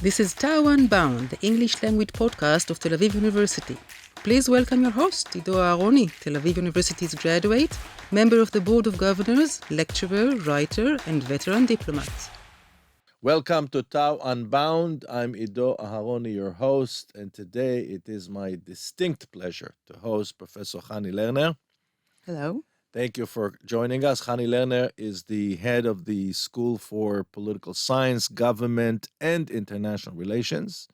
This is TAU Unbound, the English language podcast of Tel Aviv University. Please welcome your host, Aharoni, Tel Aviv University's graduate, member of the Board of Governors, lecturer, writer, and veteran diplomat. Welcome to TAU Unbound. I'm Aharoni, your host, and today it is my distinct pleasure to host Professor Hanni Lerner. Hello. Thank you for joining us. Hanni Lerner is the head of the School for Political Science, Government, and International Relations,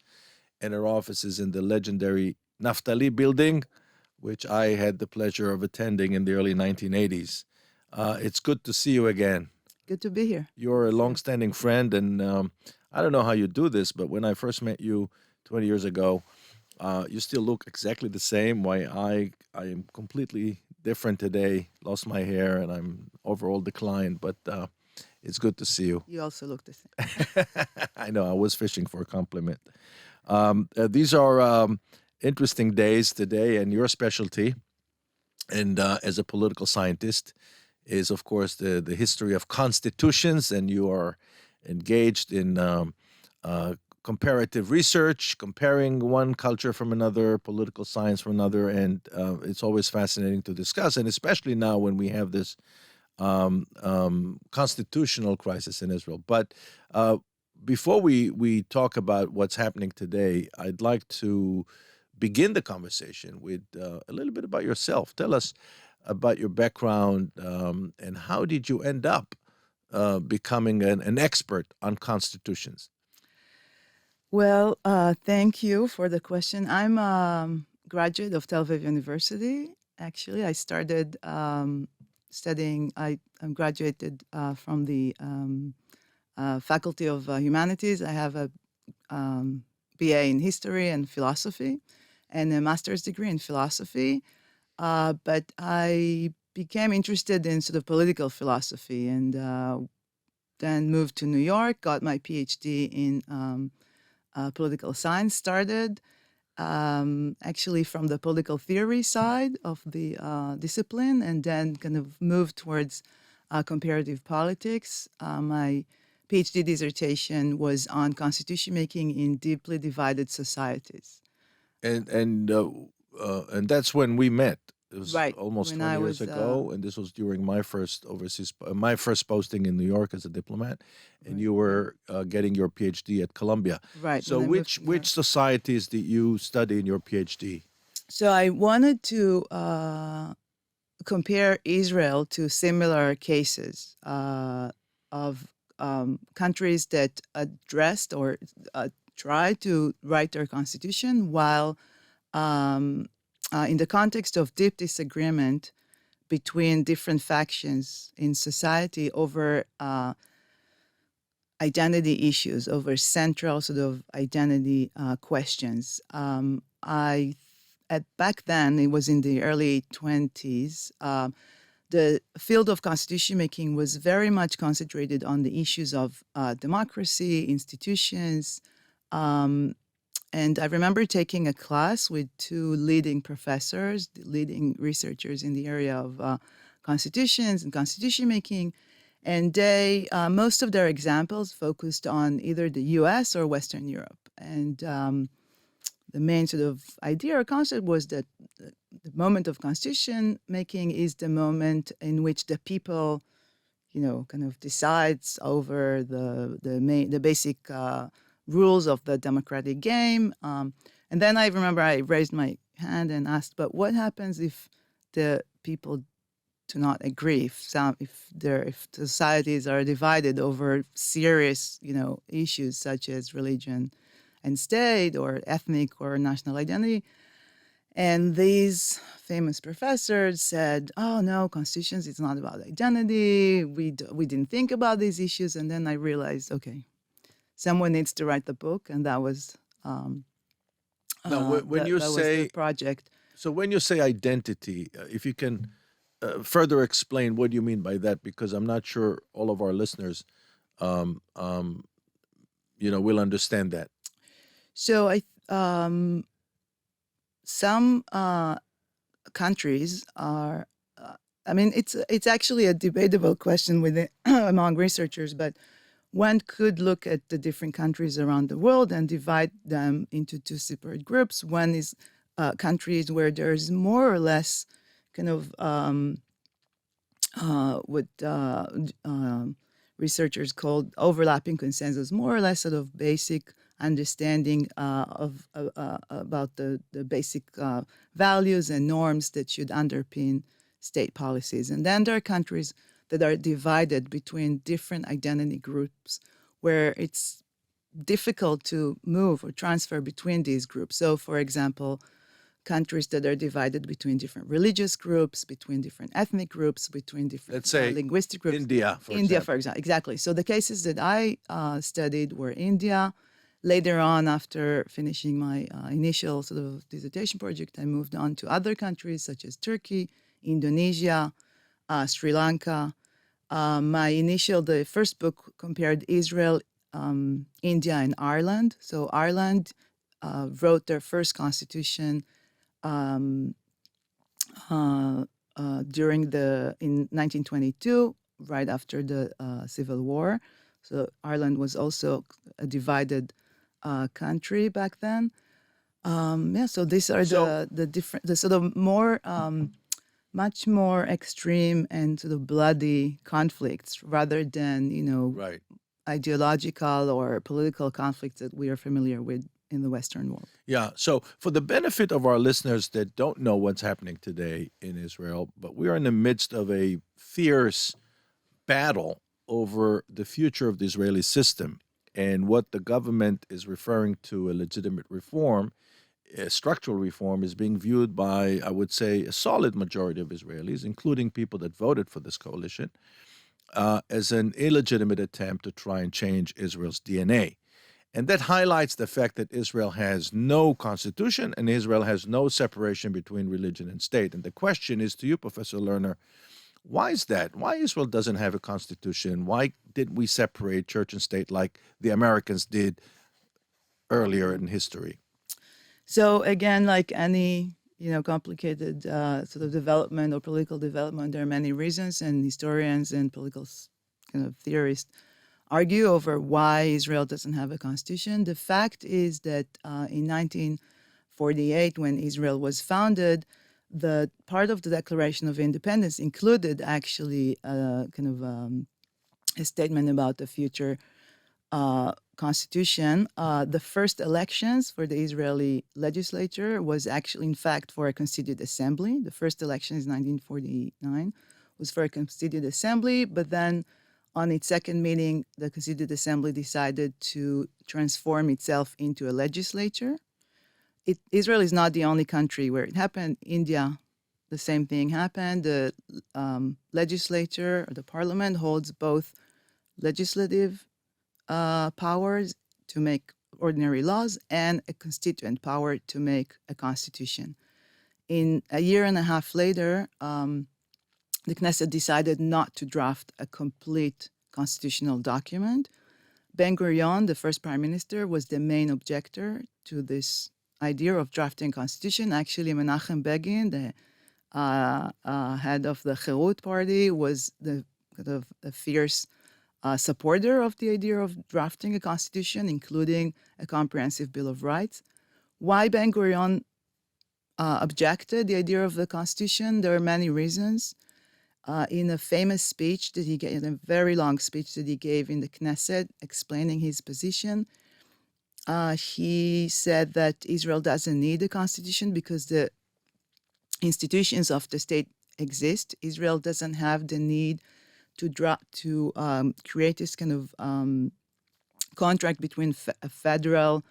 and her office is in the legendary Naftali building, which I had the pleasure of attending in the early 1980s. It's good to see you again. Good to be here. You're a longstanding friend, and I don't know how you do this, but when I first met you 20 years ago, you still look exactly the same. Why I am completely different today, lost my hair, and I'm overall declined, but it's good to see you. You also look the same. I know, I was fishing for a compliment. These are interesting days today, and your specialty, and as a political scientist, is, of course, the history of constitutions, and you are engaged in comparative research, comparing one culture from another, political science from another, and it's always fascinating to discuss, and especially now when we have this constitutional crisis in Israel. But before we talk about what's happening today, I'd like to begin the conversation with a little bit about yourself. Tell us about your background, and how did you end up becoming an expert on constitutions? Well, thank you for the question. I'm a graduate of Tel Aviv University. Actually, I started studying, I graduated from the Faculty of Humanities. I have a BA in History and Philosophy and a master's degree in Philosophy. But I became interested in sort of political philosophy, and then moved to New York, got my PhD in political science, started actually from the political theory side of the discipline, and then kind of moved towards comparative politics. My PhD dissertation was on constitution making in deeply divided societies. And that's when we met. It was Right, almost when 20 I years was, ago, and this was during my first my first posting in New York as a diplomat, and Right. you were getting your PhD at Columbia. Right, So when I moved to New York. which societies did you study in your PhD? So I wanted to compare Israel to similar cases of countries that addressed or tried to write their constitution while in the context of deep disagreement between different factions in society over identity issues, over central sort of identity questions. Back then, it was in the early 20s, the field of constitution making was very much concentrated on the issues of democracy, institutions. And I remember taking a class with two leading professors, leading researchers in the area of constitutions and constitution making. And they, most of their examples focused on either the US or Western Europe. And the main sort of idea or concept was that the moment of constitution making is the moment in which the people, kind of decides over the basic rules of the democratic game. And then I remember I raised my hand and asked, but what happens if the people do not agree, if societies are divided over serious, issues such as religion and state or ethnic or national identity? And these famous professors said, oh, no, constitutions, it's not about identity. We didn't think about these issues. And then I realized, okay, someone needs to write the book, and that was When you was say the project. So when you say identity, if you can further explain what you mean by that, because I'm not sure all of our listeners, will understand that. So some countries are. I mean, it's actually a debatable question among researchers, but one could look at the different countries around the world and divide them into two separate groups. One is countries where there's more or less kind of what researchers called overlapping consensus, more or less sort of basic understanding of about the basic values and norms that should underpin state policies. And then there are countries that are divided between different identity groups where it's difficult to move or transfer between these groups. So, for example, countries that are divided between different religious groups, between different ethnic groups, between different Let's say linguistic groups. India, for India, example. for example, exactly. So the cases that I studied were India. Later on, after finishing my initial sort of dissertation project, I moved on to other countries such as Turkey, Indonesia, Sri Lanka. The first book compared Israel, India, and Ireland. So Ireland wrote their first constitution in 1922, right after the Civil War. So Ireland was also a divided country back then. So these are the different, the sort of more, much more extreme and sort of bloody conflicts rather than, Right. ideological or political conflicts that we are familiar with in the Western world. Yeah. So, for the benefit of our listeners that don't know what's happening today in Israel, but we are in the midst of a fierce battle over the future of the Israeli system. And what the government is referring to a legitimate reform, a structural reform, is being viewed by, I would say, a solid majority of Israelis, including people that voted for this coalition, as an illegitimate attempt to try and change Israel's DNA. And that highlights the fact that Israel has no constitution and Israel has no separation between religion and state. And the question is to you, Professor Lerner, why is that? Why Israel doesn't have a constitution? Why did we separate church and state like the Americans did earlier in history? So again, like any complicated sort of development or political development, there are many reasons, and historians and political kind of theorists argue over why Israel doesn't have a constitution. The fact is that in 1948, when Israel was founded, the part of the Declaration of Independence included actually a statement about the future constitution. The first elections for the Israeli legislature was actually, in fact, for a constituent assembly. The first election is 1949, was for a constituent assembly, but then on its second meeting, the Constituent Assembly decided to transform itself into a legislature. Israel is not the only country where it happened. India, the same thing happened. The legislature, or the parliament, holds both legislative powers to make ordinary laws and a constituent power to make a constitution. In a year and a half later, the Knesset decided not to draft a complete constitutional document. Ben-Gurion, the first prime minister, was the main objector to this idea of drafting a constitution. Actually, Menachem Begin, the head of the Cherut party, was the a fierce supporter of the idea of drafting a constitution, including a comprehensive Bill of Rights. Why Ben-Gurion objected the idea of the constitution? There are many reasons. In a famous speech that he gave, in a very long speech that he gave in the Knesset, explaining his position, he said that Israel doesn't need a constitution because the institutions of the state exist. Israel doesn't have the need to create this kind of contract between a federal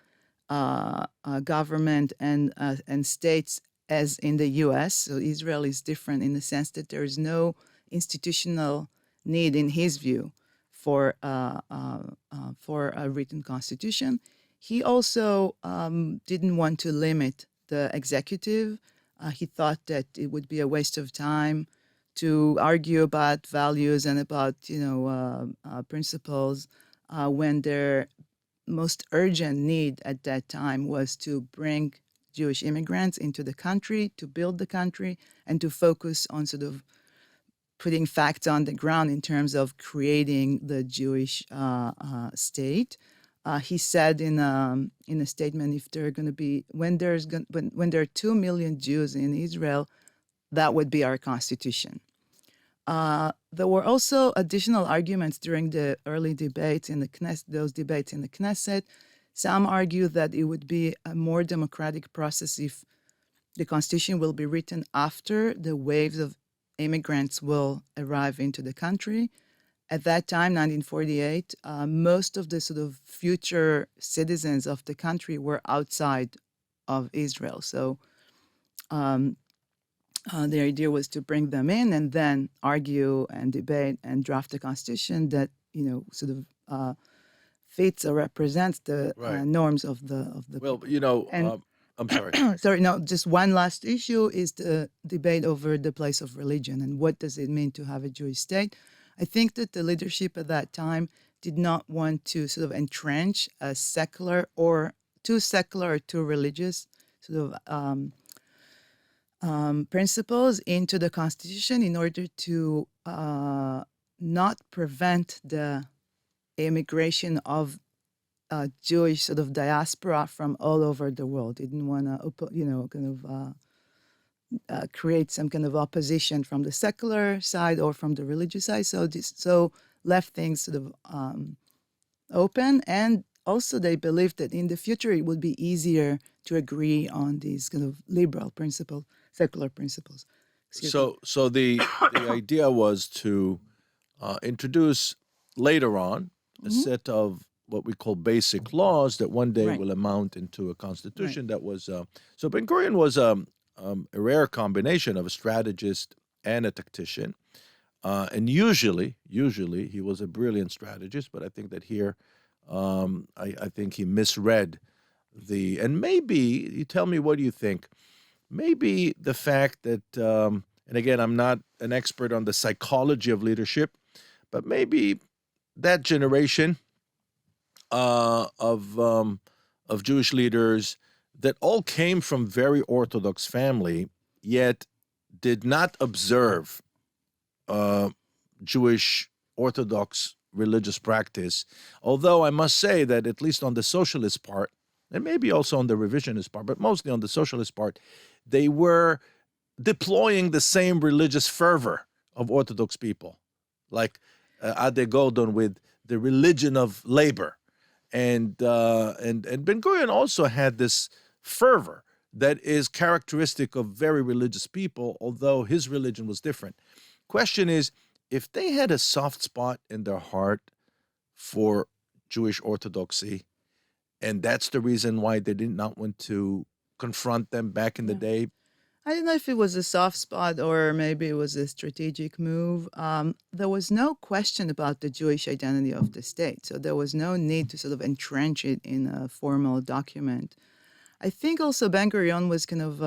government and states as in the U.S. So Israel is different in the sense that there is no institutional need, in his view, for a written constitution. He also didn't want to limit the executive. He thought that it would be a waste of time to argue about values and about principles when their most urgent need at that time was to bring Jewish immigrants into the country, to build the country, and to focus on sort of putting facts on the ground in terms of creating the Jewish state. He said in a statement, if there are going to be when there are 2 million Jews in Israel, that would be our constitution. There were also additional arguments during the early debates in the Knesset. Those debates in the Knesset, some argue that it would be a more democratic process if the constitution will be written after the waves of immigrants will arrive into the country. At that time, 1948, most of the sort of future citizens of the country were outside of Israel. So the idea was to bring them in and then argue and debate and draft a constitution that sort of fits or represents the norms of the. Well, I'm sorry. Sorry, no, just one last issue is the debate over the place of religion and what does it mean to have a Jewish state. I think that the leadership at that time did not want to sort of entrench a secular or too religious sort of principles into the constitution in order to not prevent the immigration of Jewish sort of diaspora from all over the world. They didn't want to, create some kind of opposition from the secular side or from the religious side. So left things sort of open, and also they believed that in the future it would be easier to agree on these kind of liberal principles, secular principles. So the idea was to introduce later on a set of what we call basic laws that one day will amount into a constitution that was. So Ben-Gurion was a rare combination of a strategist and a tactician. And usually he was a brilliant strategist, but I think that here, I think he misread and maybe, you tell me, what do you think? Maybe the fact that, and again, I'm not an expert on the psychology of leadership, but maybe that generation of Jewish leaders that all came from very Orthodox family, yet did not observe Jewish Orthodox religious practice. Although I must say that at least on the socialist part, and maybe also on the revisionist part, but mostly on the socialist part, they were deploying the same religious fervor of Orthodox people, like Ade Gordon with the religion of labor. And Ben-Gurion also had this fervor that is characteristic of very religious people, although his religion was different. Question is, if they had a soft spot in their heart for Jewish orthodoxy, and that's the reason why they did not want to confront them back in the day. I don't know if it was a soft spot or maybe it was a strategic move. There was no question about the Jewish identity of the state, so there was no need to sort of entrench it in a formal document. I think also Ben-Gurion was kind of,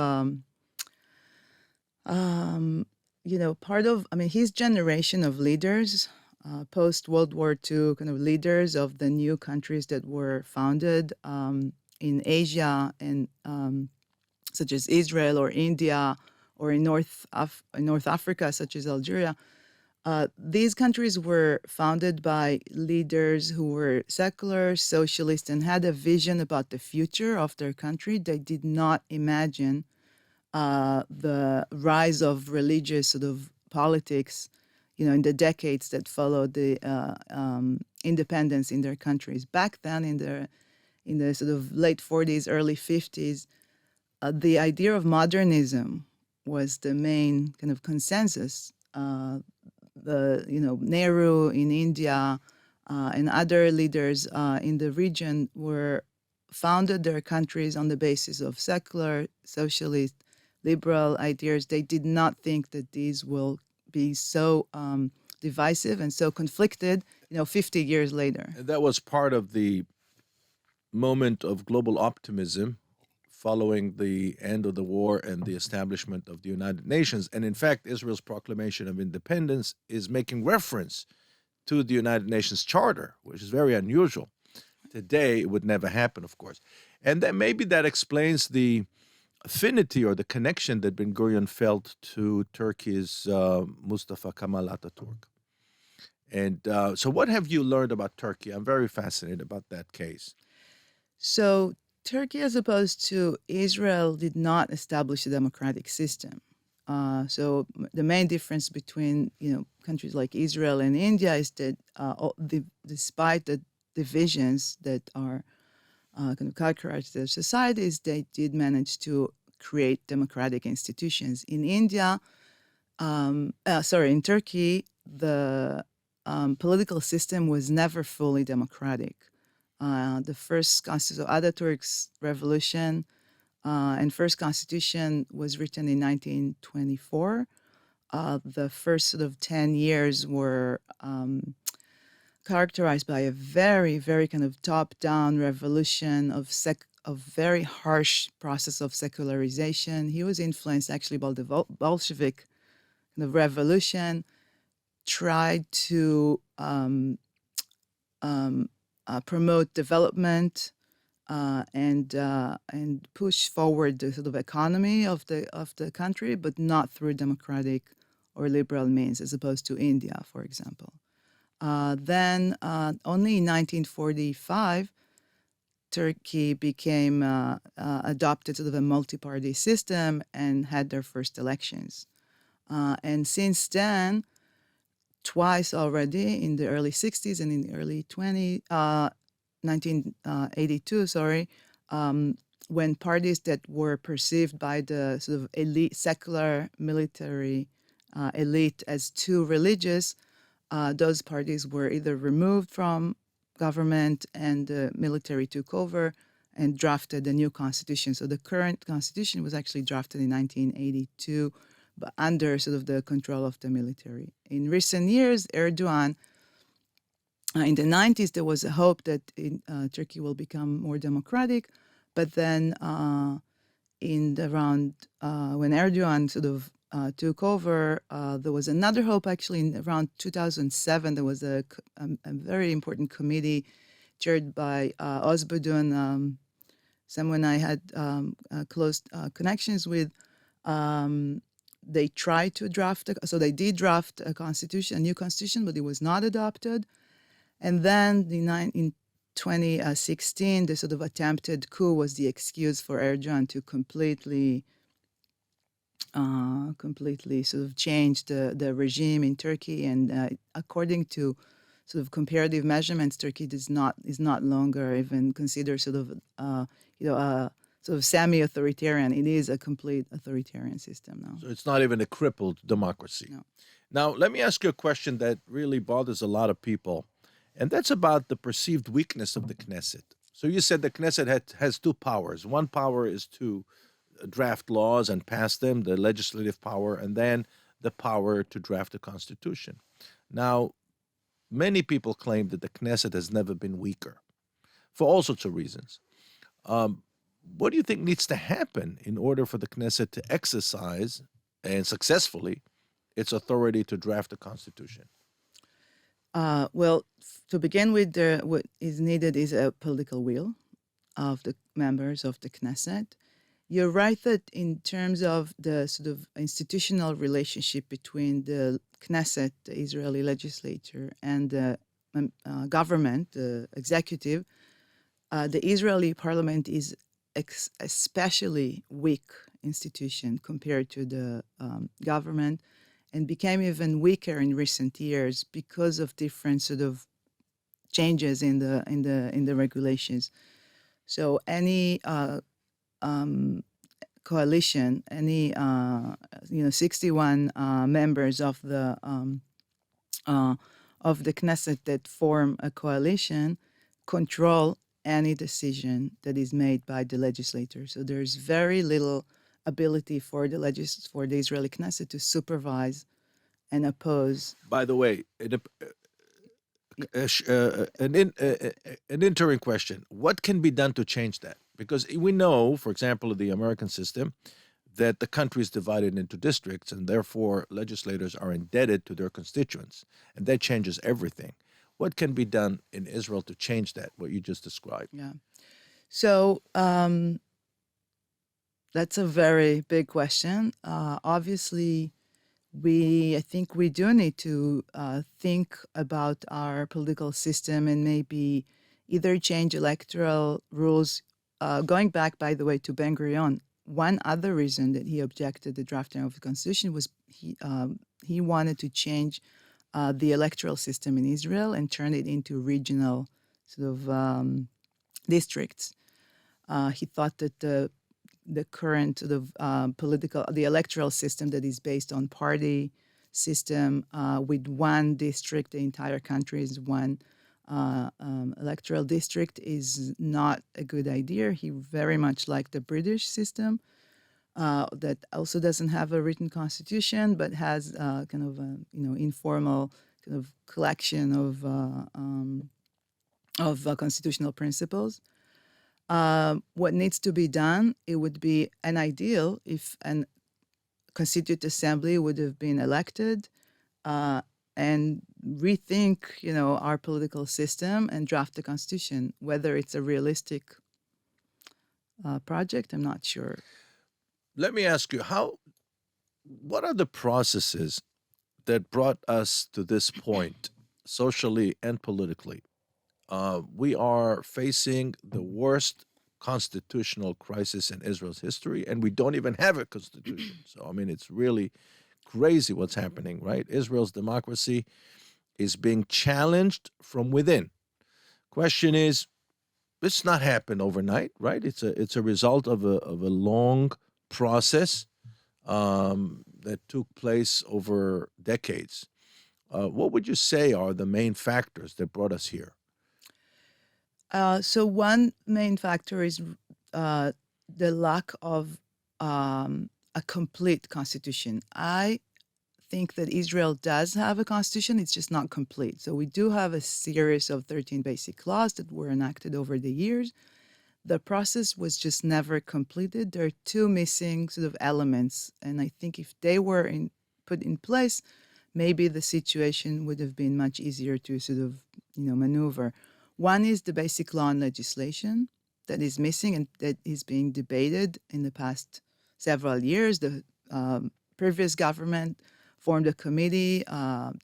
part of, his generation of leaders, post-World War II kind of leaders of the new countries that were founded in Asia and such as Israel or India, or in North Africa, such as Algeria. These countries were founded by leaders who were secular, socialist, and had a vision about the future of their country. They did not imagine the rise of religious sort of politics, in the decades that followed the independence in their countries. Back then, in the sort of late 40s, early 50s, the idea of modernism was the main kind of consensus. Nehru in India and other leaders in the region founded their countries on the basis of secular, socialist, liberal ideas. They did not think that these will be so divisive and so conflicted, 50 years later. And that was part of the moment of global optimism following the end of the war and the establishment of the United Nations. And in fact, Israel's proclamation of independence is making reference to the United Nations Charter, which is very unusual. Today, it would never happen, of course. And then maybe that explains the affinity or the connection that Ben-Gurion felt to Turkey's Mustafa Kemal Ataturk. And so what have you learned about Turkey? I'm very fascinated about that case. So Turkey, as opposed to Israel, did not establish a democratic system. The main difference between countries like Israel and India is that despite the divisions that are kind of characterize their societies, they did manage to create democratic institutions. In in Turkey, the political system was never fully democratic. The first constitution, Ataturk's revolution and first constitution was written in 1924. The first sort of 10 years were characterized by a very, very kind of top-down revolution of very harsh process of secularization. He was influenced actually by the Bolshevik kind of revolution, tried to promote development and push forward the sort of economy of the country, but not through democratic or liberal means, as opposed to India, for example. Then, only in 1945, Turkey became adopted sort of a multi-party system and had their first elections. And since then, twice already in the early 60s and in the early 1982, when parties that were perceived by the sort of elite, secular military elite as too religious, those parties were either removed from government and the military took over and drafted a new constitution. So the current constitution was actually drafted in 1982, but under sort of the control of the military. In recent years, Erdogan, in the 90s, there was a hope that Turkey will become more democratic, but then when Erdogan sort of took over, there was another hope actually in around 2007. There was a very important committee chaired by Özbudun, someone I had close connections with. They tried to they did draft a new constitution, but it was not adopted. And then in 2016, the sort of attempted coup was the excuse for Erdogan to completely sort of change the regime in Turkey. And according to sort of comparative measurements, Turkey is not longer even considered sort of sort of semi-authoritarian. It is a complete authoritarian system now. So it's not even a crippled democracy. No. Now, let me ask you a question that really bothers a lot of people, and that's about the perceived weakness of the Knesset. So you said the Knesset has two powers. One power is to draft laws and pass them, the legislative power, and then the power to draft a constitution. Now, many people claim that the Knesset has never been weaker for all sorts of reasons. What do you think needs to happen in order for the Knesset to exercise, and successfully, its authority to draft a constitution? Well, to begin with, what is needed is a political will of the members of the Knesset. You're right that in terms of the sort of institutional relationship between the Knesset, the Israeli legislature, and the government, the executive, the Israeli parliament is especially weak institution compared to the government, and became even weaker in recent years because of different sort of changes in the regulations. So any coalition, any 61 members of the Knesset that form a coalition control any decision that is made by the legislator. So there's very little ability for the Israeli Knesset to supervise and oppose. By the way, an interim question. What can be done to change that? Because we know, for example, in the American system, that the country is divided into districts, and therefore legislators are indebted to their constituents, and that changes everything. What can be done in Israel to change that, what you just described? Yeah. So That's a very big question. Obviously, I think we do need to think about our political system and maybe either change electoral rules. Going back, by the way, to Ben-Gurion, one other reason that he objected the drafting of the constitution was he wanted to change the electoral system in Israel and turn it into regional sort of districts. He thought that the current sort of the electoral system that is based on party system with one district, the entire country is one electoral district, is not a good idea. He very much liked the British system that also doesn't have a written constitution, but has kind of a informal kind of collection of constitutional principles. What needs to be done, it would be an ideal if an constituent assembly would have been elected and rethink, our political system and draft the constitution. Whether it's a realistic project, I'm not sure. Let me ask you, what are the processes that brought us to this point, socially and politically? We are facing the worst constitutional crisis in Israel's history, and we don't even have a constitution. So, I mean, it's really crazy what's happening, right? Israel's democracy is being challenged from within. Question is, it's not happened overnight, right? It's a result of a long process that took place over decades. What would you say are the main factors that brought us here? So one main factor is the lack of a complete constitution. I think that Israel does have a constitution, it's just not complete. So we do have a series of 13 basic laws that were enacted over the years. The process was just never completed. There are two missing sort of elements, and I think if they were put in place, maybe the situation would have been much easier to sort of maneuver. One is the basic law and legislation that is missing and that is being debated in the past several years. The previous government formed a committee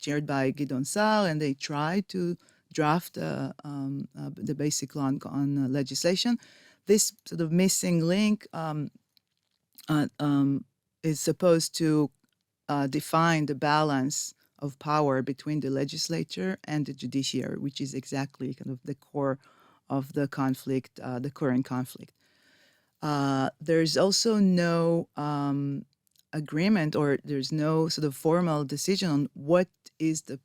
chaired by Gideon Sa'ar, and they tried to draft the basic law on legislation. This sort of missing link is supposed to define the balance of power between the legislature and the judiciary, which is exactly kind of the core of the conflict, the current conflict. There's also no agreement, or there's no sort of formal decision on what is the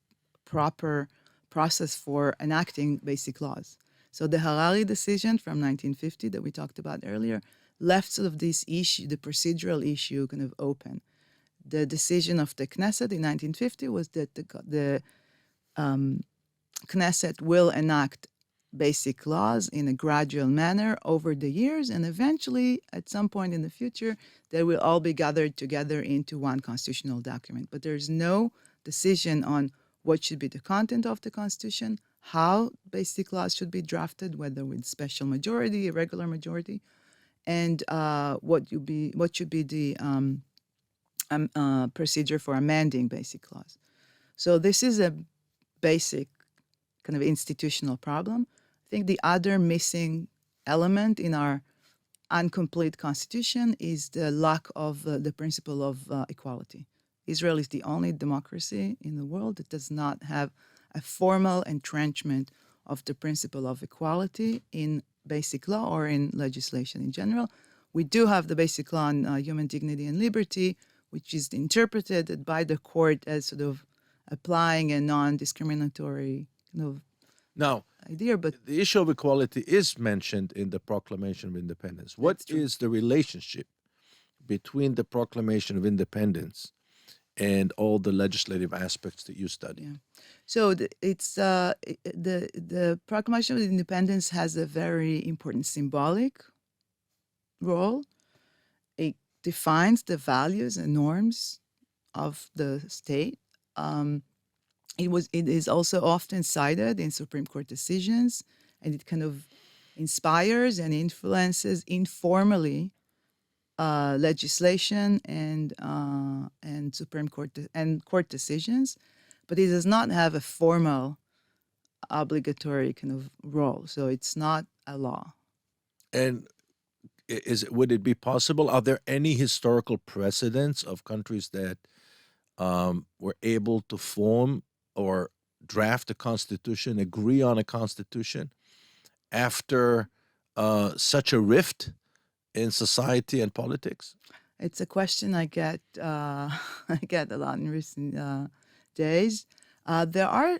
proper process for enacting basic laws. So the Harari decision from 1950 that we talked about earlier left sort of this issue, the procedural issue, kind of open. The decision of the Knesset in 1950 was that the Knesset will enact basic laws in a gradual manner over the years, and eventually, at some point in the future, they will all be gathered together into one constitutional document. But there's no decision on what should be the content of the Constitution, how basic laws should be drafted, whether with special majority, irregular majority, and what should be the procedure for amending basic laws. So this is a basic kind of institutional problem. I think the other missing element in our incomplete constitution is the lack of the principle of equality. Israel is the only democracy in the world that does not have a formal entrenchment of the principle of equality in basic law or in legislation in general. We do have the basic law on human dignity and liberty, which is interpreted by the court as sort of applying a non-discriminatory kind of idea. But the issue of equality is mentioned in the Proclamation of Independence. What is the relationship between the Proclamation of Independence and all the legislative aspects that you study? Yeah. So the Proclamation of Independence has a very important symbolic role. It defines the values and norms of the state. It is also often cited in Supreme Court decisions, and it kind of inspires and influences informally legislation and Supreme Court and court decisions, but it does not have a formal obligatory kind of role. So it's not a law. And would it be possible? Are there any historical precedents of countries that were able to form or draft a constitution, agree on a constitution after such a rift in society and politics? It's a question I get I get a lot in recent days. There are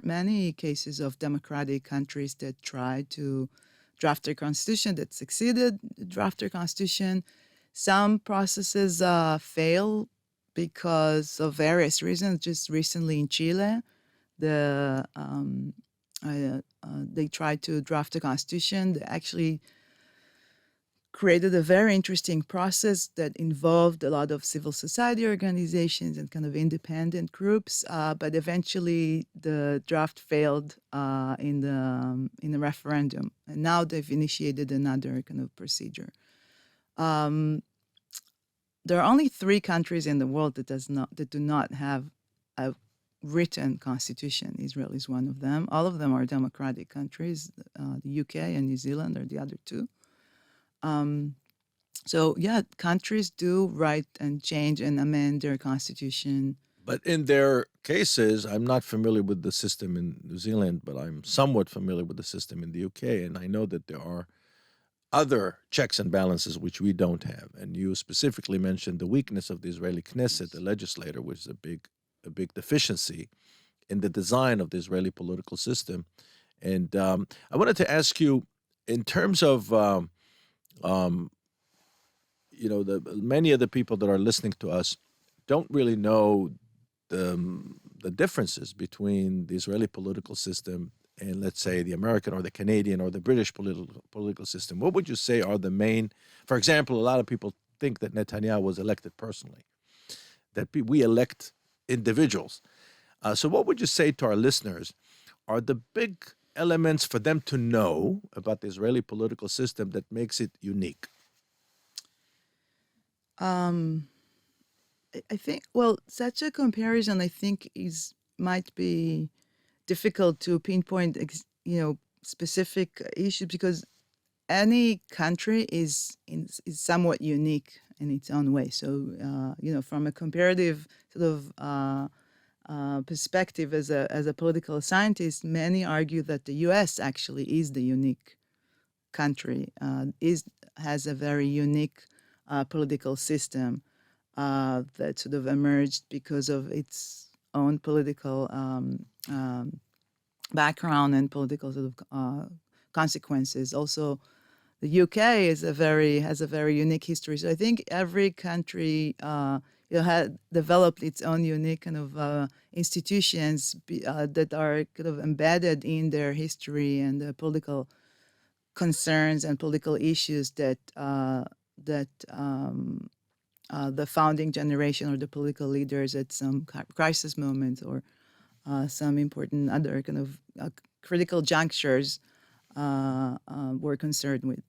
many cases of democratic countries that try to draft their constitution that succeeded draft their constitution. Some processes fail because of various reasons. Just recently in Chile, the they tried to draft a constitution. They actually created a very interesting process that involved a lot of civil society organizations and kind of independent groups, but eventually the draft failed in the referendum, and now they've initiated another kind of procedure. There are only 3 countries in the world that do not have a written constitution. Israel is one of them. All of them are democratic countries. The UK and New Zealand are the other 2. So yeah, countries do write and change and amend their constitution. But in their cases, I'm not familiar with the system in New Zealand, but I'm somewhat familiar with the system in the UK, and I know that there are other checks and balances which we don't have. And you specifically mentioned the weakness of the Israeli Knesset, the legislator, which is a big deficiency in the design of the Israeli political system. And I wanted to ask you, in terms of many of the people that are listening to us don't really know the differences between the Israeli political system and, let's say, the American or the Canadian or the British political system. What would you say are the main? For example, a lot of people think that Netanyahu was elected personally, that we elect individuals. So what would you say to our listeners are the big elements for them to know about the Israeli political system that makes it unique? I think, well, such a comparison, I think, might be difficult to pinpoint, specific issues, because any country is somewhat unique in its own way. So, from a comparative sort of perspective, as a political scientist, many argue that the U.S. actually is the unique country, has a very unique political system that sort of emerged because of its own political background and political sort of consequences. Also, the UK has a very unique history. So I think every country had developed its own unique kind of institutions that are kind of embedded in their history and the political concerns and political issues that the founding generation or the political leaders at some crisis moments or some important other kind of critical junctures were concerned with.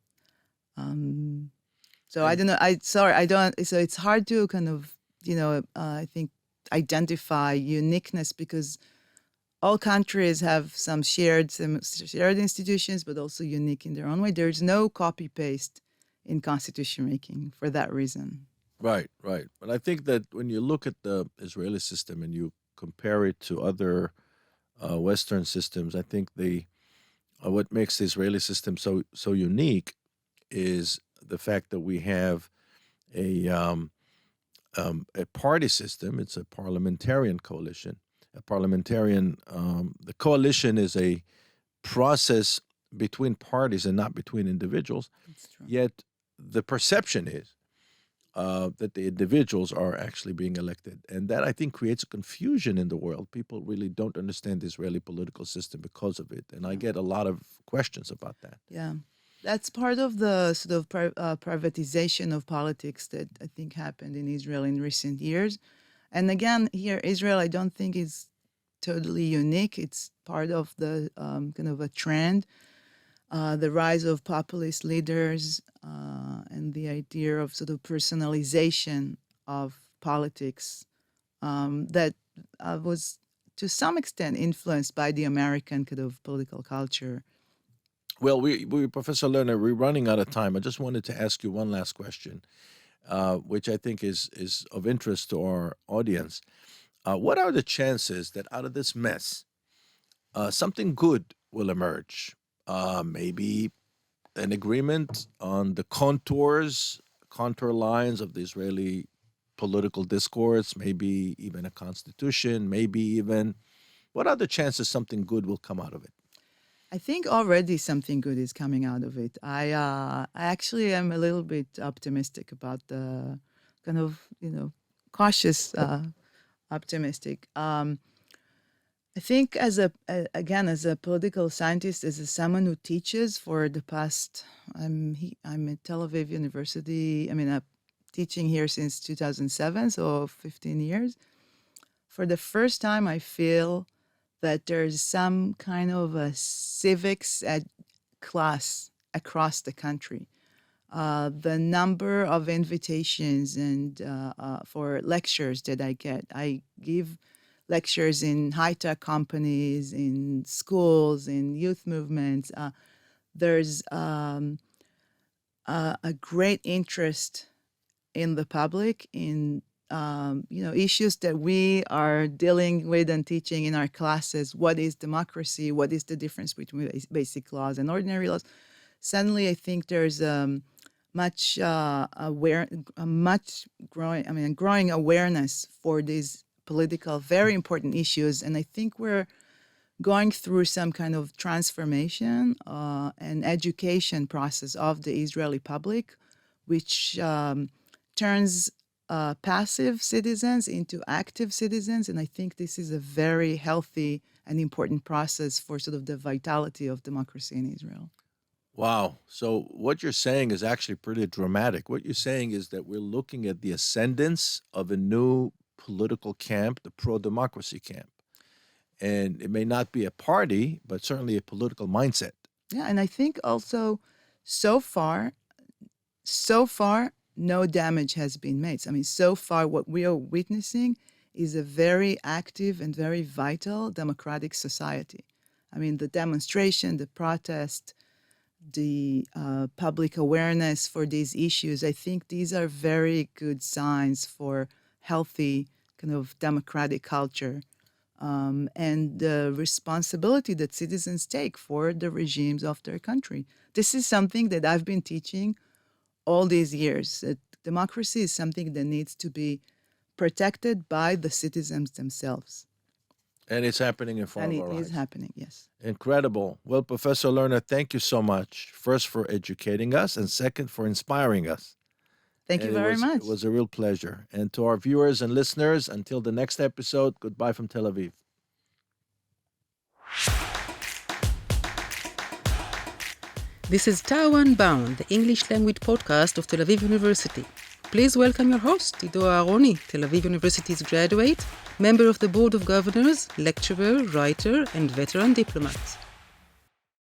So I don't know. I don't. So it's hard to kind of I think identify uniqueness, because all countries have some shared institutions, but also unique in their own way. There's no copy paste in constitution making for that reason. Right. But I think that when you look at the Israeli system and you compare it to other Western systems, I think what makes the Israeli system so unique is the fact that we have a party system. It's a parliamentarian coalition. The coalition is a process between parties and not between individuals. That's true. Yet the perception is that the individuals are actually being elected. And that, I think, creates a confusion in the world. People really don't understand the Israeli political system because of it. And I get a lot of questions about that. Yeah. That's part of the sort of privatization of politics that I think happened in Israel in recent years. And again, here, Israel, I don't think is totally unique. It's part of the kind of a trend. The rise of populist leaders and the idea of sort of personalization of politics that was to some extent influenced by the American kind of political culture. Well, we Professor Lerner, we're running out of time. I just wanted to ask you one last question, which I think is of interest to our audience. What are the chances that out of this mess, something good will emerge? Maybe an agreement on the contour lines of the Israeli political discourse, maybe even a constitution, maybe even. What are the chances something good will come out of it? I think already something good is coming out of it. I actually am a little bit optimistic about the kind of, cautious optimistic. I think as as a political scientist, as someone who teaches for the past, I'm at Tel Aviv University. I'm teaching here since 2007, so 15 years. For the first time, I feel that there's some kind of a civics class across the country. The number of invitations and for lectures that I give lectures in high-tech companies, in schools, in youth movements. There's a great interest in the public in issues that we are dealing with and teaching in our classes. What is democracy? What is the difference between basic laws and ordinary laws? Suddenly, I think there's growing awareness for these political, very important issues, and I think we're going through some kind of transformation and education process of the Israeli public, which turns passive citizens into active citizens, and I think this is a very healthy and important process for sort of the vitality of democracy in Israel. Wow. So what you're saying is actually pretty dramatic. What you're saying is that we're looking at the ascendance of a new political camp, the pro-democracy camp. And it may not be a party, but certainly a political mindset. Yeah, and I think also so far, no damage has been made. So far what we are witnessing is a very active and very vital democratic society. The demonstration, the protest, the public awareness for these issues, I think these are very good signs for healthy kind of democratic culture and the responsibility that citizens take for the regimes of their country. This is something that I've been teaching all these years, that democracy is something that needs to be protected by the citizens themselves. And it's happening in front of our eyes. And it is happening, yes. Incredible. Well, Professor Lerner, thank you so much. First, for educating us, and second, for inspiring us. Thank you very much. It was a real pleasure. And to our viewers and listeners, until the next episode, goodbye from Tel Aviv. This is TAU Unbound, the English language podcast of Tel Aviv University. Please welcome your host, Aharoni, Tel Aviv University's graduate, member of the Board of Governors, lecturer, writer, and veteran diplomat.